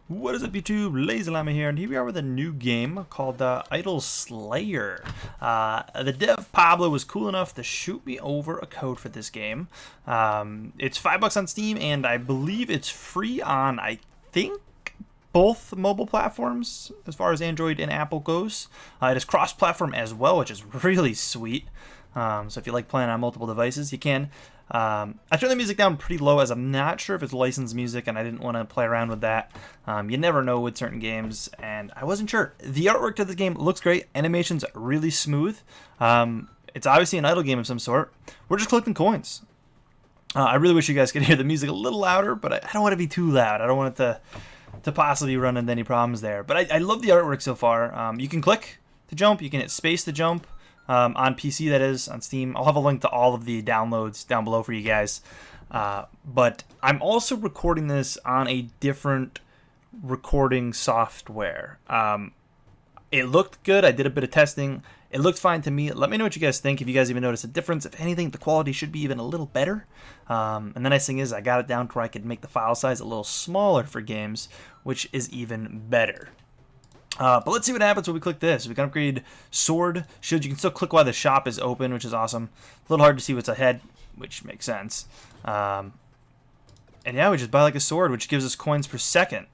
What is up, YouTube? LazeeLlama here, and here we are with a new game called Idol Slayer. The dev Pablo was cool enough to shoot me over a code for this game. It's $5 on Steam, and I believe it's free on, I think, both mobile platforms as far as Android and Apple goes. It is cross-platform as well, which is really sweet. So if you like playing on multiple devices, you can. I turned the music down pretty low as I'm not sure if it's licensed music and I didn't want to play around with that. You never know with certain games, and I wasn't sure. The artwork to the game looks great. Animation's really smooth. It's obviously an idle game of some sort. We're just collecting coins. I really wish you guys could hear the music a little louder, but I don't want it to be too loud. I don't want it to possibly run into any problems there. But I love the artwork so far. You can click to jump. You can hit space to jump. On PC, that is, on Steam. I'll have a link to all of the downloads down below for you guys. But I'm also recording this on a different recording software. It looked good. I did a bit of testing. It looked fine to me. Let me know what you guys think. If you guys even notice a difference. If anything, the quality should be even a little better. And the nice thing is I got it down to where I could make the file size a little smaller for games, which is even better. But let's see what happens when we click this. We can upgrade sword, shield. You can still click while the shop is open, which is awesome. A little hard to see what's ahead, which makes sense. And yeah, we just buy like a sword, which gives us coins per second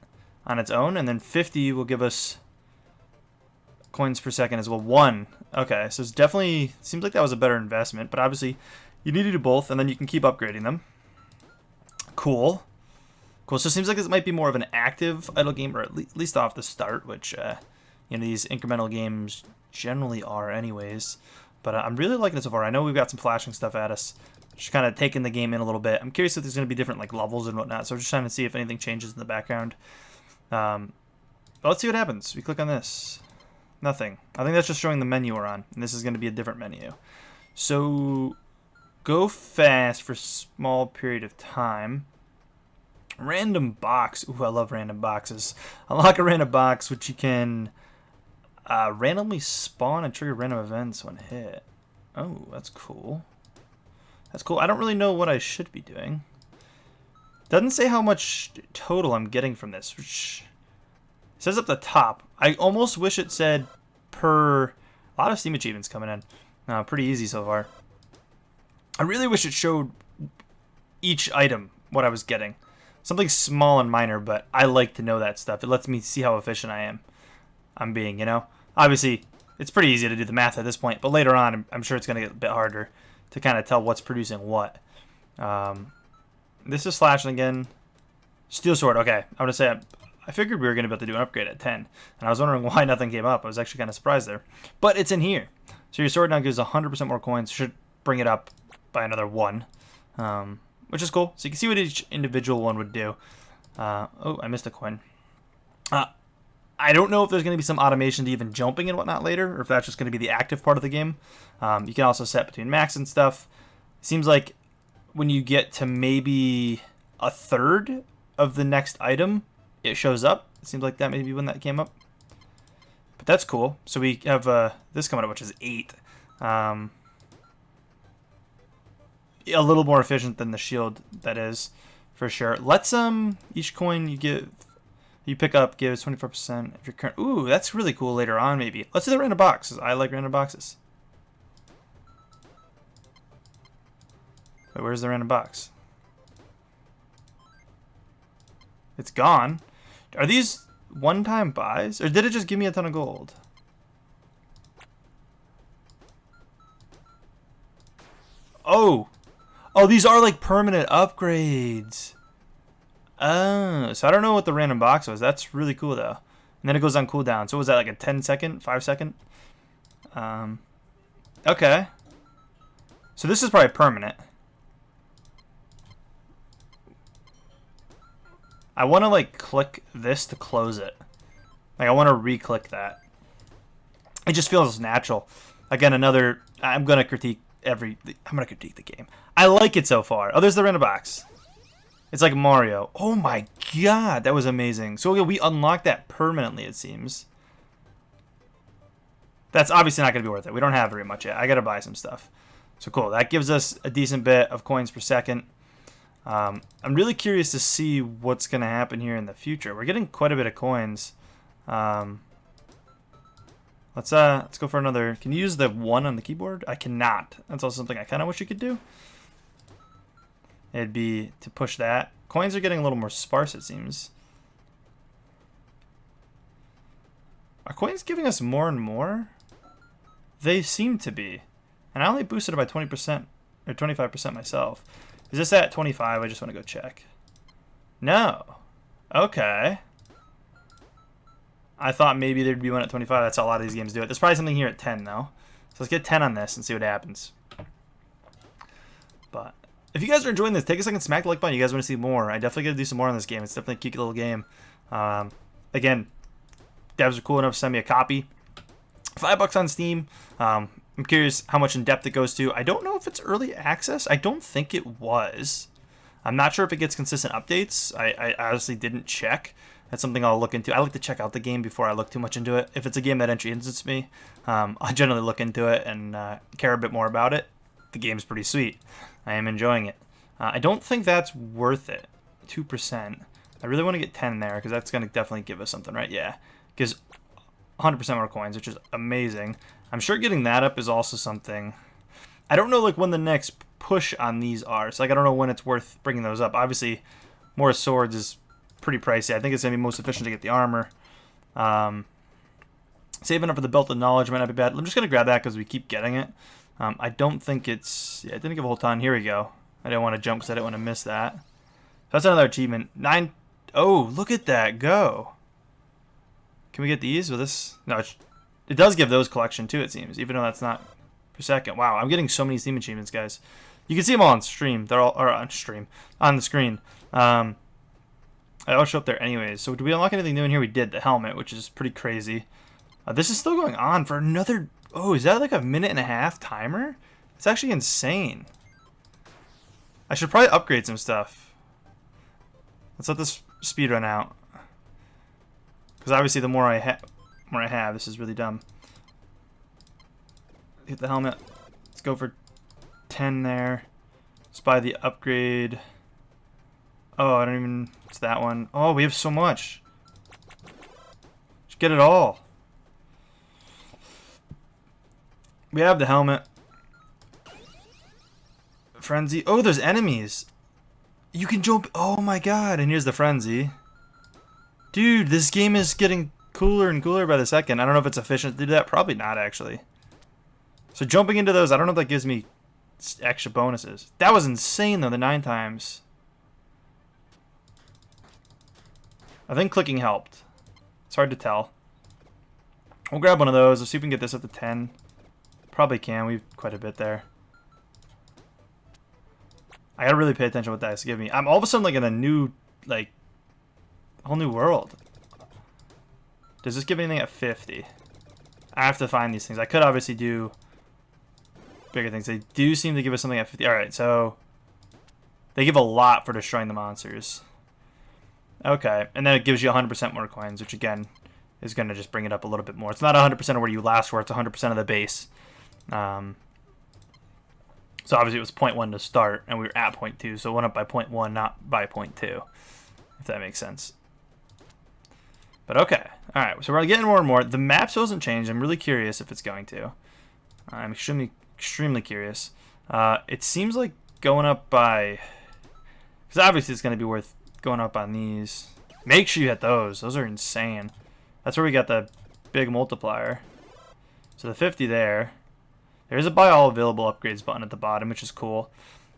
on its own. And then 50 will give us coins per second as well. 1. Okay, so it's definitely, seems like that was a better investment. But obviously, you need to do both, and then you can keep upgrading them. Cool. Cool, so it seems like this might be more of an active idle game, or at least off the start, which, these incremental games generally are anyways. But I'm really liking it so far. I know we've got some flashing stuff at us. Just kind of taking the game in a little bit. I'm curious if there's going to be different like levels and whatnot, so we're just trying to see if anything changes in the background. But let's see what happens. We click on this. Nothing. I think that's just showing the menu we're on, and this is going to be a different menu. So, go fast for a small period of time. Random box. Ooh, I love random boxes. Unlock a random box, which you can randomly spawn and trigger random events when hit. Oh, that's cool. That's cool. I don't really know what I should be doing. Doesn't say how much total I'm getting from this, which says up the top. I almost wish it said per... A lot of Steam achievements coming in. Pretty easy so far. I really wish it showed each item, what I was getting. Something small and minor, but I like to know that stuff. It lets me see how efficient I'm being, you know? Obviously, it's pretty easy to do the math at this point, but later on, I'm sure it's going to get a bit harder to kind of tell what's producing what. This is slashing again. Steel sword, okay. I'm going to say I figured we were going to be able to do an upgrade at 10, and I was wondering why nothing came up. I was actually kind of surprised there. But it's in here. So your sword now gives 100% more coins. Should bring it up by another 1. Which is cool. So you can see what each individual one would do. Oh, I missed a coin. I don't know if there's going to be some automation to even jumping and whatnot later, or if that's just going to be the active part of the game. You can also set between max and stuff. It seems like when you get to maybe a third of the next item, it shows up. It seems like that may be when that came up. But that's cool. So we have this coming up, which is 8. A little more efficient than the shield, that is, for sure. Let's each coin you pick up gives 24% of your current. Ooh, that's really cool later on maybe. Let's do the random boxes. I like random boxes. Wait, where's the random box? It's gone. Are these one-time buys, or did it just give me a ton of gold? Oh. Oh, these are like permanent upgrades. Oh, so I don't know what the random box was. That's really cool though. And then it goes on cooldown. So was that like a 10 second, 5 second? Okay. So this is probably permanent. I want to like click this to close it. Like I want to re-click that. It just feels natural. Again, I'm gonna critique the game. I like it so far. Oh, there's the random box. It's like Mario. Oh my god, that was amazing. So we unlocked that permanently, it seems. That's obviously not going to be worth it. We don't have very much yet. I got to buy some stuff. So cool. That gives us a decent bit of coins per second. I'm really curious to see what's going to happen here in the future. We're getting quite a bit of coins. Let's go for another. Can you use the 1 on the keyboard? I cannot. That's also something I kind of wish you could do. It'd be to push that. Coins are getting a little more sparse, it seems. Are coins giving us more and more? They seem to be. And I only boosted it by 20% or 25% myself. Is this at 25? I just want to go check. No. Okay. I thought maybe there'd be one at 25. That's how a lot of these games do it. There's probably something here at 10, though. So let's get 10 on this and see what happens. But if you guys are enjoying this, take a second, smack the like button. You guys want to see more. I definitely got to do some more on this game. It's definitely a cute little game. Again, devs are cool enough to send me a copy. $5 on Steam. I'm curious how much in depth it goes to. I don't know if it's early access. I don't think it was. I'm not sure if it gets consistent updates. I honestly didn't check. That's something I'll look into. I like to check out the game before I look too much into it. If it's a game that interests me, I generally look into it and care a bit more about it. The game's pretty sweet. I am enjoying it. I don't think that's worth it. 2%. I really want to get 10 there because that's going to definitely give us something, right? Yeah. Gives 100% more coins, which is amazing. I'm sure getting that up is also something. I don't know like when the next push on these are. So like I don't know when it's worth bringing those up. Obviously, more swords is pretty pricey. I think it's going to be most efficient to get the armor. Saving up for the belt of knowledge might not be bad. I'm just going to grab that because we keep getting it. I don't think it's... Yeah, it didn't give a whole ton. Here we go. I didn't want to jump because I didn't want to miss that. So that's another achievement. 9... Oh, look at that. Go. Can we get these with this? No, it does give those collection too, it seems. Even though that's not per second. Wow, I'm getting so many Steam achievements, guys. You can see them all on stream. They're all on stream. On the screen. I all show up there anyways. So do we unlock anything new in here? We did. The helmet, which is pretty crazy. This is still going on for another... Oh, is that like a 1.5-minute timer? It's actually insane. I should probably upgrade some stuff. Let's let this speed run out. Because obviously the more I have, this is really dumb. Hit the helmet. Let's go for 10 there. Let's buy the upgrade. Oh, I don't even... It's that one. Oh, we have so much. Just get it all. We have the helmet. Frenzy. Oh, there's enemies. You can jump. Oh my god. And here's the frenzy. Dude, this game is getting cooler and cooler by the second. I don't know if it's efficient to do that. Probably not, actually. So jumping into those, I don't know if that gives me extra bonuses. That was insane, though, the 9 times. I think clicking helped. It's hard to tell. We'll grab one of those. Let's see if we can get this up to 10. Probably can. We've quite a bit there. I gotta really pay attention to what that's giving me. I'm all of a sudden like in a new, like, whole new world. Does this give anything at 50? I have to find these things. I could obviously do bigger things. They do seem to give us something at 50. Alright, so they give a lot for destroying the monsters. Okay, and then it gives you 100% more coins, which again is going to just bring it up a little bit more. It's not 100% of where you last were, it's 100% of the base. So obviously it was 0.1 to start, and we were at 0.2, so it went up by 0.1, not by 0.2, if that makes sense. But okay, alright, so we're getting more and more. The map still hasn't changed. I'm really curious if it's going to. I'm extremely curious. It seems like going up by... Because obviously it's going to be worth going up on these. Make sure you hit those. Those are insane. That's where we got the big multiplier. So the 50 there. There's a buy all available upgrades button at the bottom, which is cool.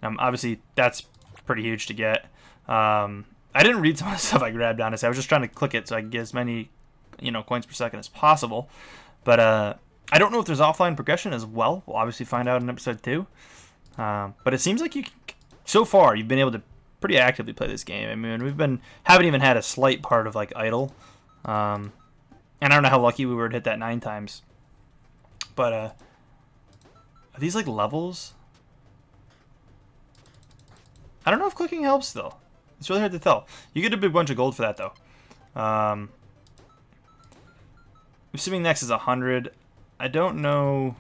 Obviously, that's pretty huge to get. I didn't read some of the stuff I grabbed, honestly. I was just trying to click it so I could get as many, coins per second as possible. But I don't know if there's offline progression as well. We'll obviously find out in episode 2. But it seems like so far you've been able to pretty actively play this game. I mean, haven't even had a slight part of like idle. And I don't know how lucky we were to hit that 9 times. But are these like levels? I don't know if clicking helps though. It's really hard to tell. You get a big bunch of gold for that though. Assuming next is 100. I don't know.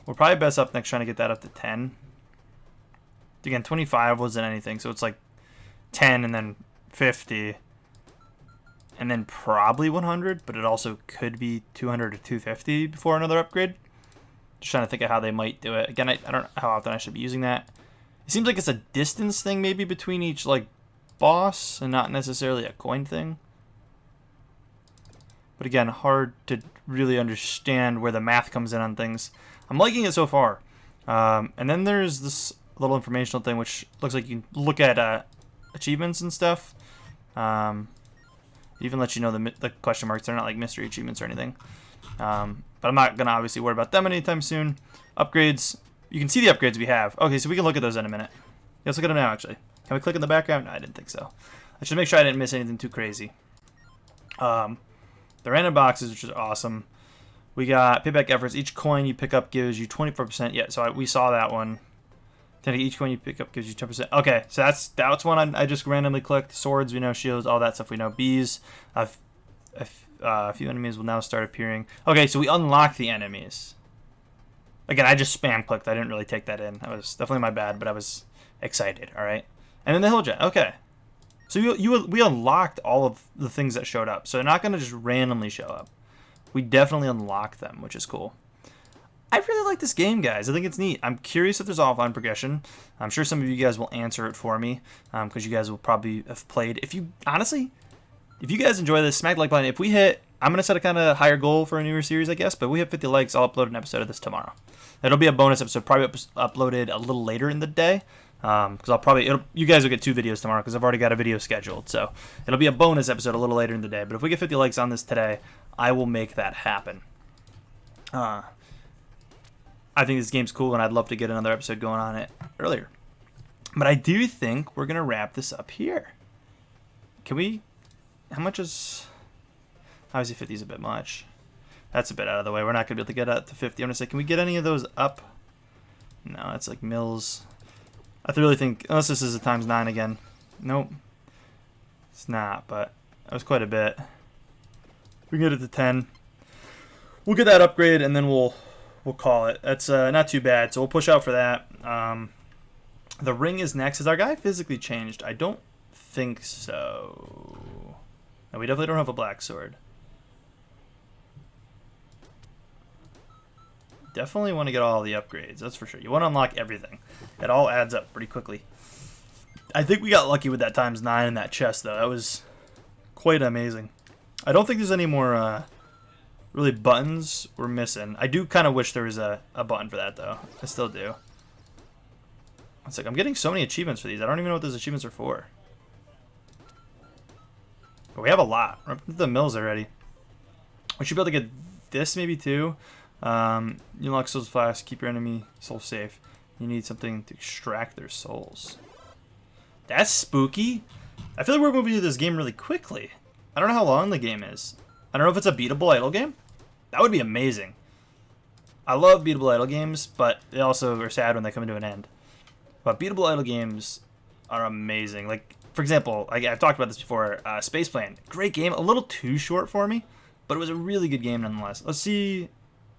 We're probably best up next trying to get that up to 10. Again, 25 wasn't anything, so it's like 10 and then 50. And then probably 100, but it also could be 200 or 250 before another upgrade. Just trying to think of how they might do it. Again, I don't know how often I should be using that. It seems like it's a distance thing maybe between each like boss and not necessarily a coin thing. But again, hard to really understand where the math comes in on things. I'm liking it so far. And then there's this little informational thing which looks like you can look at achievements and stuff. Even let you know the question marks. They're not like mystery achievements or anything. But I'm not going to obviously worry about them anytime soon. Upgrades. You can see the upgrades we have. Okay, so we can look at those in a minute. Let's look at them now, actually. Can we click in the background? No, I didn't think so. I should make sure I didn't miss anything too crazy. The random boxes, which is awesome. We got payback efforts. Each coin you pick up gives you 24%. Yeah, so we saw that one. Each coin you pick up gives you 10%. Okay, so that's one I just randomly clicked. Swords, we know. Shields, all that stuff we know. Bees. A few enemies will now start appearing. Okay, so we unlock the enemies. Again, I just spam clicked. I didn't really take that in. That was definitely my bad, but I was excited. All right, and then the hill jet. Okay, so we unlocked all of the things that showed up. So they're not going to just randomly show up. We definitely unlock them, which is cool. I really like this game, guys. I think it's neat. I'm curious if there's offline progression. I'm sure some of you guys will answer it for me because you guys will probably have played. If you guys enjoy this, smack the like button. If we hit, I'm going to set a kind of higher goal for a newer series, I guess, but we hit 50 likes, I'll upload an episode of this tomorrow. It'll be a bonus episode, probably uploaded a little later in the day because you guys will get 2 videos tomorrow because I've already got a video scheduled. So it'll be a bonus episode a little later in the day. But if we get 50 likes on this today, I will make that happen. I think this game's cool, and I'd love to get another episode going on it earlier. But I do think we're going to wrap this up here. Can we... How much is... Obviously 50 is a bit much. That's a bit out of the way. We're not going to be able to get up to 50. I'm going to say, can we get any of those up? No, it's like mills. I really think... Unless this is a ×9 again. Nope. It's not, but that was quite a bit. We can get it to 10. We'll get that upgrade, and then we'll call it. That's not too bad, so we'll push out for that. The ring is next. Is our guy physically changed? I don't think so. No, we definitely don't have a black sword. Definitely want to get all the upgrades, that's for sure. You want to unlock everything. It all adds up pretty quickly. I think we got lucky with that ×9 in that chest, though. That was quite amazing. I don't think there's any more really buttons we're missing. I do kind of wish there was a button for that, though. I still do. It's like I'm getting so many achievements for these. I don't even know what those achievements are for. But we have a lot. We're up to the mills already. We should be able to get this maybe too. You unlock souls flask. Keep your enemy soul safe. You need something to extract their souls. That's spooky. I feel like we're moving through this game really quickly. I don't know how long the game is. I don't know if it's a beatable idle game. That would be amazing. I love beatable idle games, but they also are sad when they come to an end. But beatable idle games are amazing. Like, for example, I've talked about this before, Space Plan. Great game. A little too short for me, but it was a really good game nonetheless. Let's see.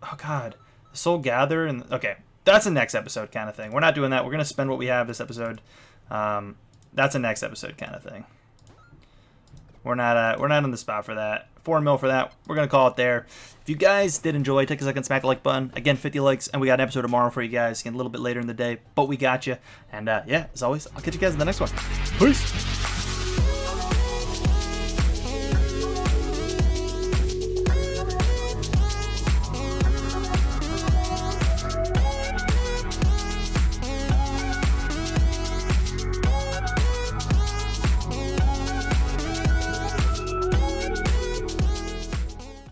Oh, God. The Soul Gather. Okay, that's a next episode kind of thing. We're not doing that. We're going to spend what we have this episode. That's a next episode kind of thing. We're not in the spot for that. 4 mil for that. We're going to call it there. If you guys did enjoy, take a second, smack the like button. Again, 50 likes, and we got an episode tomorrow for you guys. Again, a little bit later in the day, but we got you. And yeah, as always, I'll catch you guys in the next one. Peace.